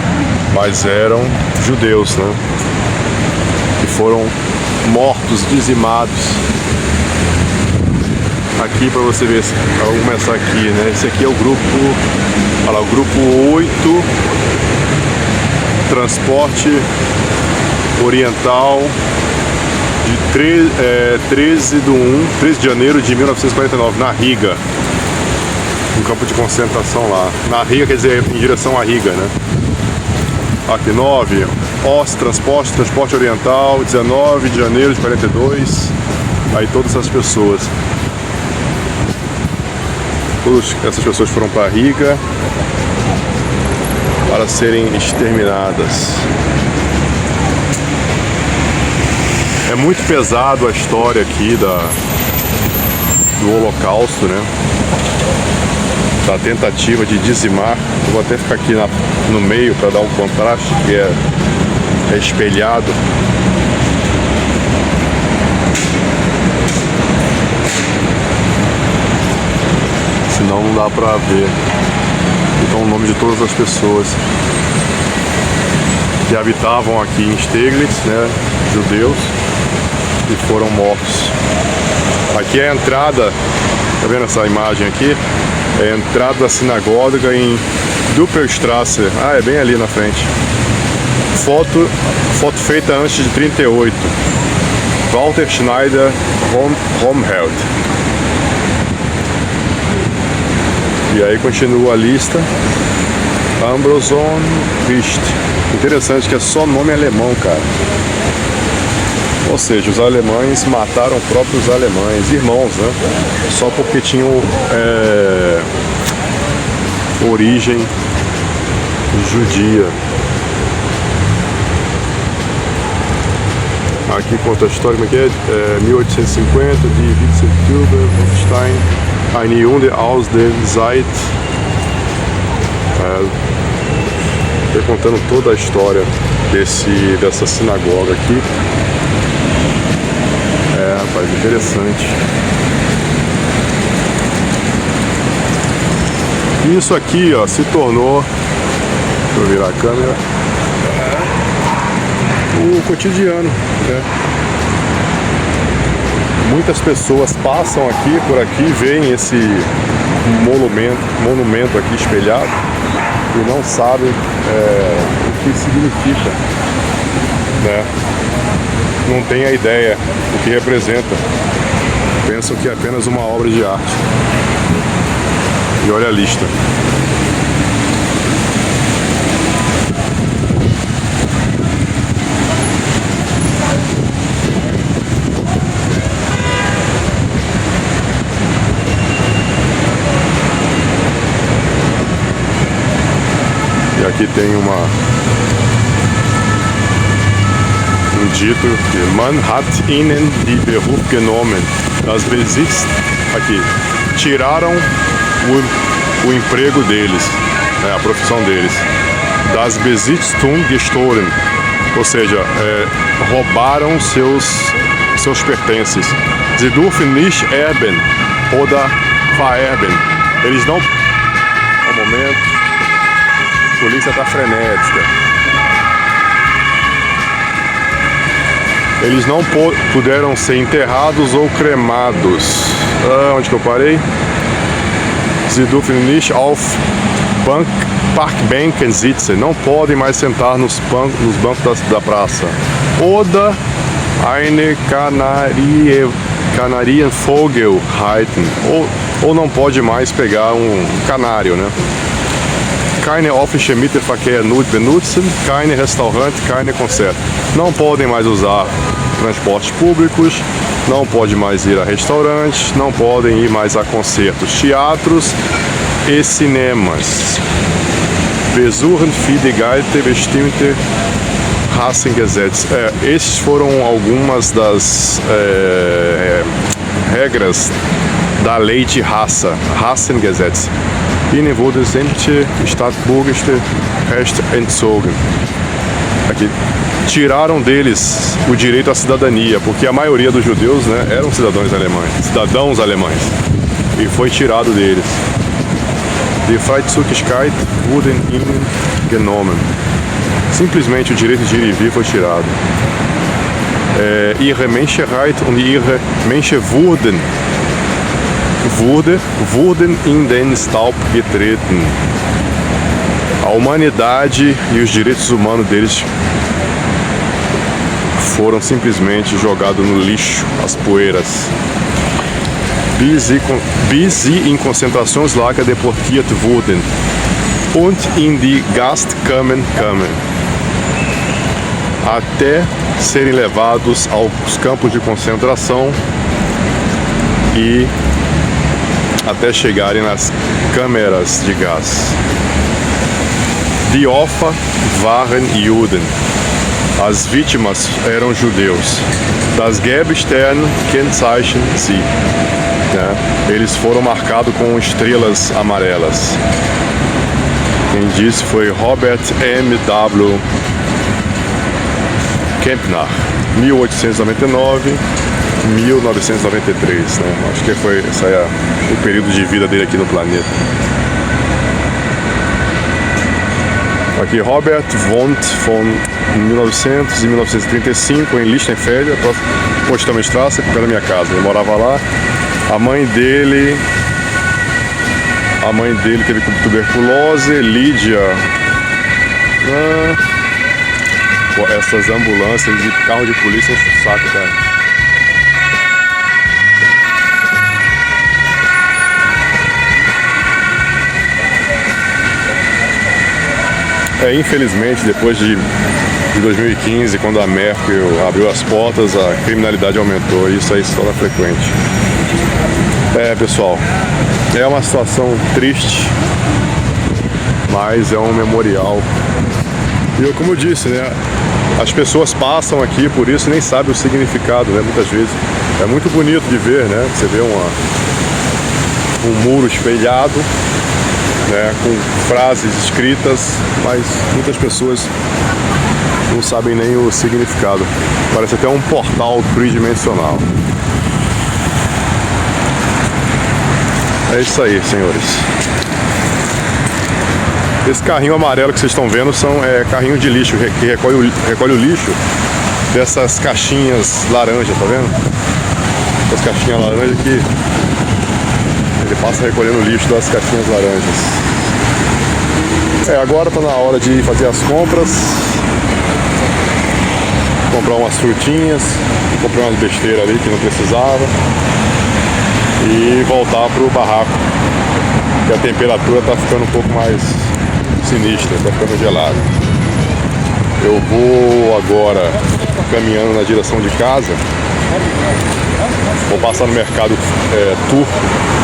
mas eram judeus, né? Que foram mortos, dizimados. Aqui para você ver, vamos começar aqui, né? Esse aqui é o grupo, olha lá, o grupo 8, transporte oriental, de 13 de janeiro de 1949, na Riga. Um campo de concentração lá. Na Riga, quer dizer, em direção à Riga, né? Aqui 9, transporte oriental, 19 de janeiro de 42. Aí todas essas pessoas. Todas essas pessoas foram para Riga para serem exterminadas. É muito pesado a história aqui do Holocausto, né? Da tentativa de dizimar. Eu vou até ficar aqui no meio para dar um contraste, que é espelhado. Senão não dá para ver. Então o nome de todas as pessoas que habitavam aqui em Steglitz, né, judeus, e foram mortos. Aqui é a entrada, tá vendo essa imagem aqui? É a entrada da sinagoga em Doppelstrasse. Ah, é bem ali na frente. Foto feita antes de 38. Walter Schneider Romheld. E aí continua a lista. Ambroson Christ. Interessante que é só nome alemão, cara. Ou seja, os alemães mataram próprios alemães, irmãos, né? Só porque tinham origem judia. Aqui conta a história, como é que é? 1850, de Vincent Gilbert Hofstein, eine Junge aus der Zeit. Contando toda a história dessa sinagoga aqui. Rapaz, interessante. Isso aqui, ó, se tornou, deixa eu virar a câmera, o cotidiano, né? Muitas pessoas passam aqui, por aqui, veem esse monumento aqui espelhado e não sabem o que significa, né? Não tem a ideia do que representa. Pensam que é apenas uma obra de arte. E olha a lista. aqui tem um dito que Man hat ihnen die Beruf genommen. Das Besitz, aqui, tiraram o emprego deles, né, a profissão deles. Das Besitztum gestohlen, ou seja, roubaram seus pertences. Sie dürfen nicht erben oder vererben. Eles não... Um momento. A polícia está frenética. Eles não puderam ser enterrados ou cremados. Onde que eu parei? Sie dürfen nicht auf Parkbänken sitzen. Não podem mais sentar nos bancos da praça. Oder eine Kanarienvogel reiten. Ou não pode mais pegar um canário, né? Keine öffentliche Mittelverkehr benutzen, keine Restaurant, keine Konzert. Não podem mais usar transportes públicos, não pode mais ir a restaurantes, não podem ir mais a concertos, teatros e cinemas. Besuchen viele Gelte bestimmte Rassengesetz. Esses foram algumas das regras da lei de raça, Rassengesetz. Ihnen wurde sämtliche staatsbürgerliche Rechte entzogen. Aqui, tiraram deles o direito à cidadania, porque a maioria dos judeus, né, eram cidadãos alemães, e foi tirado deles. Die Freizügigkeit wurde ihnen genommen. Simplesmente o direito de ir e vir foi tirado. Ihre Menschheit und ihre Menschenwürde wurden in den Staub getreten. A humanidade e os direitos humanos deles foram simplesmente jogados no lixo, as poeiras. Bis sie in Konzentrationslager deportiert wurden und in die Gastkammern kamen. Até serem levados aos campos de concentração e até chegarem nas câmeras de gás. Die Opfer waren Juden. As vítimas eram judeus. Das gelbe Stern kennzeichnen sie. Eles foram marcados com estrelas amarelas. Quem disse foi Robert M.W. Kempner, 1899, 1993, né? Acho que esse é o período de vida dele aqui no planeta. Aqui, Robert wohnt von 1900 e 1935 em Lichtenfeld, Potsdamerstraße, perto da minha casa. Ele morava lá. A mãe dele teve tuberculose. Lídia. Essas ambulâncias e carro de polícia enche o saco, cara. Infelizmente, depois de 2015, quando a Merkel abriu as portas, a criminalidade aumentou, e isso aí se torna frequente. Pessoal, é uma situação triste, mas é um memorial. E como eu disse, né, as pessoas passam aqui por isso e nem sabem o significado, né, muitas vezes. É muito bonito de ver, né, você vê um muro espelhado, né, com frases escritas, mas muitas pessoas não sabem nem o significado. Parece até um portal tridimensional. É isso aí, senhores. Esse carrinho amarelo que vocês estão vendo são carrinho de lixo, que recolhe o lixo dessas caixinhas laranja, tá vendo? Essas caixinhas laranja que ele passa recolhendo o lixo das caixinhas laranjas. Agora tá na hora de fazer as compras, comprar umas frutinhas, comprar umas besteiras ali que não precisava e voltar pro barraco, que a temperatura tá ficando um pouco mais sinistra, tá ficando gelado. Eu vou agora caminhando na direção de casa Vou passar no mercado turco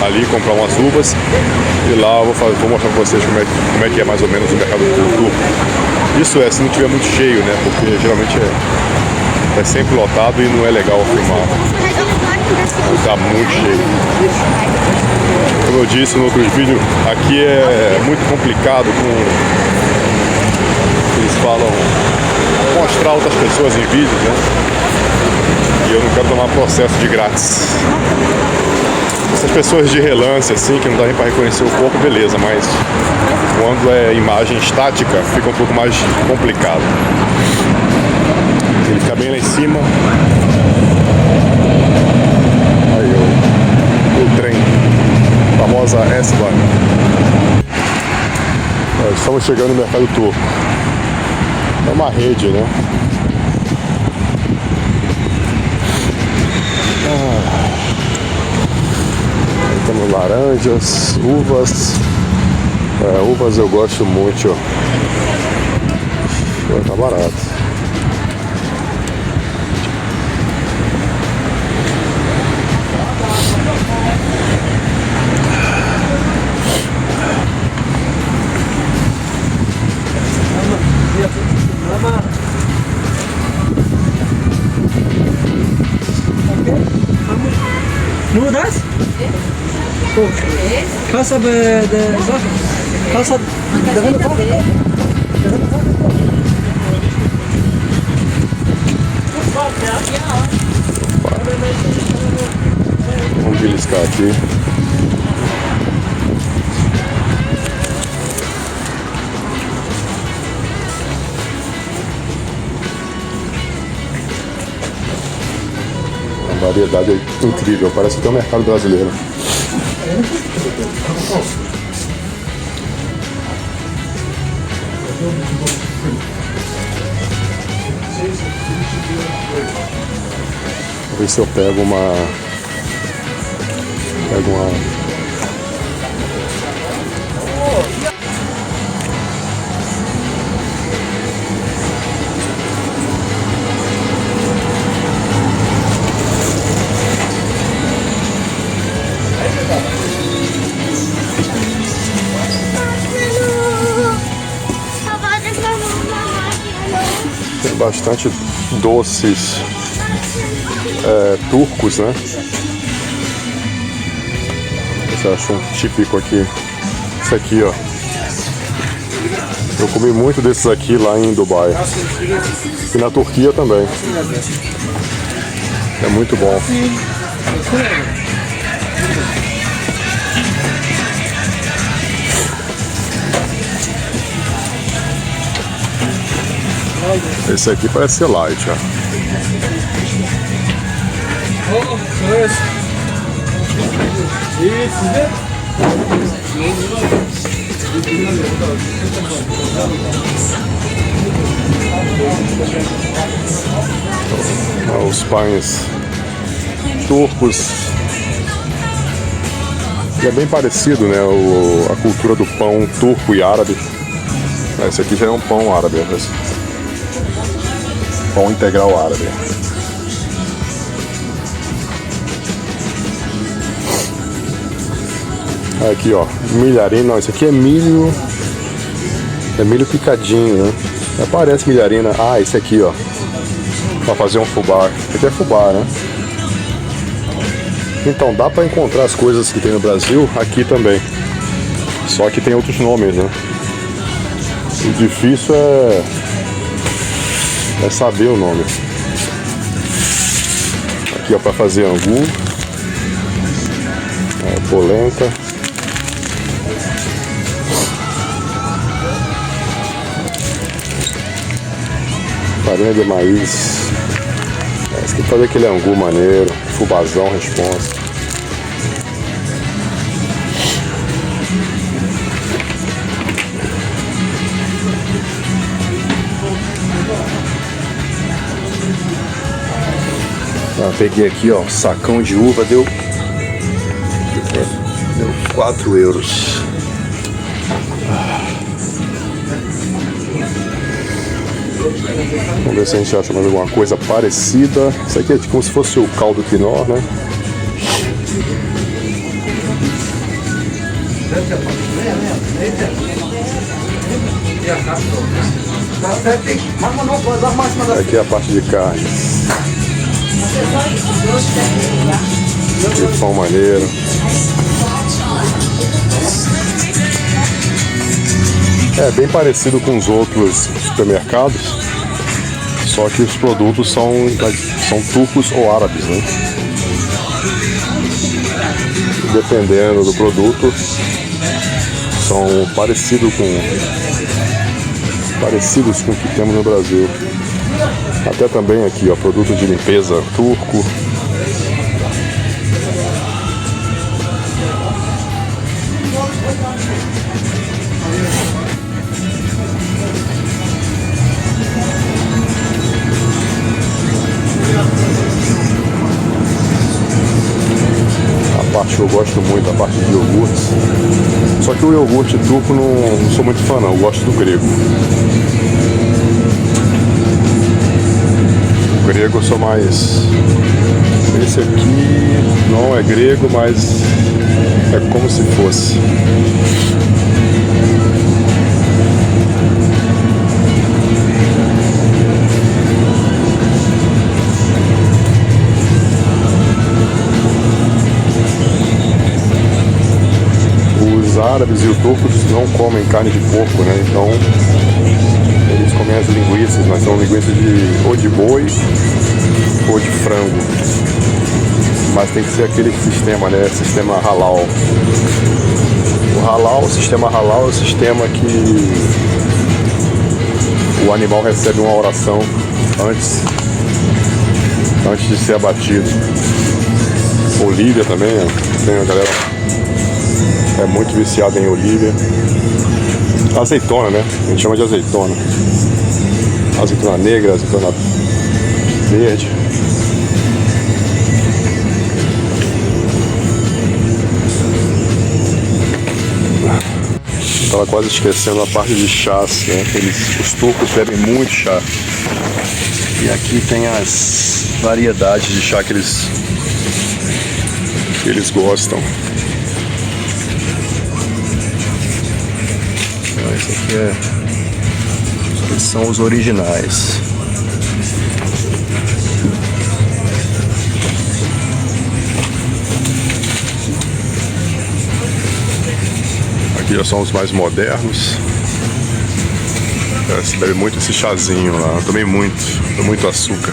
ali, comprar umas uvas. E lá eu vou mostrar pra vocês como é que é mais ou menos o mercado turco. Isso se não tiver muito cheio, né? Porque geralmente é sempre lotado e não é legal filmar. Tá muito cheio. Como eu disse no outro vídeo, aqui é muito complicado eles falam mostrar outras pessoas em vídeos, né? E eu não quero tomar processo de grátis. Essas pessoas de relance assim, que não dá nem para reconhecer o corpo, beleza, mas quando é imagem estática, fica um pouco mais complicado. Ele fica bem lá em cima. Aí o trem, a famosa S-Bahn. Estamos chegando no mercado turco. É uma rede, né? Aí temos laranjas, uvas. Uvas eu gosto muito. Tá barato. Nur das? Kassa der Sache. Kassa der Sache. Vamos beliscar aqui. Uma variedade incrível, parece até um mercado brasileiro. Vou ver se eu pego uma. Tem bastante doces turcos, né? Você acha um típico aqui? Esse aqui, ó. Eu comi muito desses aqui lá em Dubai. E na Turquia também. É muito bom. Esse aqui parece ser light, ó. Os pães turcos. E é bem parecido, né? A cultura do pão turco e árabe. Esse aqui já é um pão árabe, né? Pão integral árabe. Aqui, ó, milharina. Não, esse aqui é milho. É milho picadinho, né? Parece milharina. Ah, esse aqui, ó, pra fazer um fubá. Esse aqui é fubá, né? Então, dá pra encontrar as coisas que tem no Brasil aqui também. Só que tem outros nomes, né? O difícil é saber o nome. Aqui, ó, pra fazer angu. Polenta. Farinha de maíz. Esse aqui fazer aquele angu maneiro. Fubazão, responsa. Peguei aqui, ó, sacão de uva, deu 4 euros. Vamos ver se a gente acha mais alguma coisa parecida. Isso aqui é como se fosse o caldo quinó, né? Aqui é a parte de carne. Que pão maneiro. É bem parecido com os outros supermercados, só que os produtos são turcos ou árabes, né? Dependendo do produto, são parecidos com o que temos no Brasil. Até também aqui, ó, produto de limpeza turco. A parte que eu gosto muito, a parte de iogurtes. Só que o iogurte turco não sou muito fã não, eu gosto do grego. O grego eu sou mais... Esse aqui não é grego, mas é como se fosse. Os árabes e os turcos não comem carne de porco, né? Então eles comem as linguiças, mas são linguiças ou de boi ou de frango. Mas tem que ser aquele sistema, né? Sistema halal. O sistema halal é o sistema que o animal recebe uma oração antes de ser abatido. Olívia também, tem a galera é muito viciada em olívia. Azeitona, né? A gente chama de azeitona. Azeitona negra, azeitona verde. Estava quase esquecendo a parte de chás, né? Os turcos bebem muito chá. E aqui tem as variedades de chá que eles gostam. Então, esse aqui esses são os originais. Aqui já são os mais modernos. Se bebe muito esse chazinho lá. Eu tomei muito açúcar.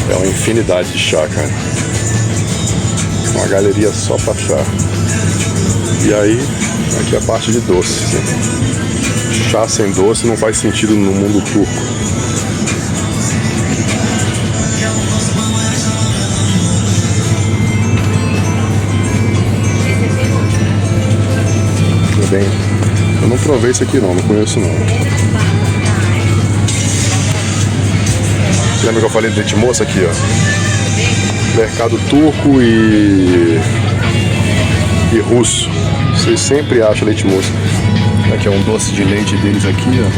É uma infinidade de chá, cara. Uma galeria só pra chá. E aí, aqui é a parte de doces, né? Chá sem doce não faz sentido no mundo turco. Bem, eu não provei isso aqui não conheço não. Lembra que eu falei de leite moça aqui, ó? Mercado turco e russo. Vocês sempre acham leite moça. Aqui é um doce de leite deles aqui, ó.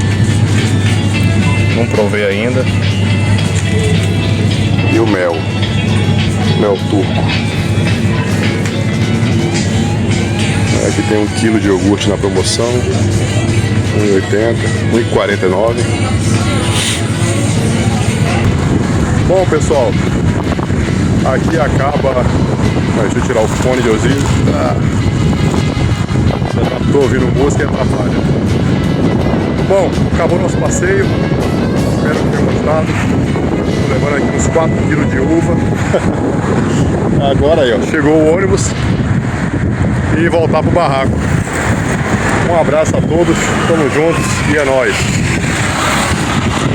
Não provei ainda. E o mel. Mel turco. Aqui tem 1 kg de iogurte na promoção, R$1,80, R$1,49. Bom, pessoal, aqui acaba. Deixa eu tirar o fone de ouvido. Tô ouvindo música e atrapalha. Bom, acabou nosso passeio. Espero que tenham gostado. Tô levando aqui uns 4 kg de uva. Agora aí, ó, chegou o ônibus. E voltar pro barraco. Um abraço a todos, tamo juntos e é nóis.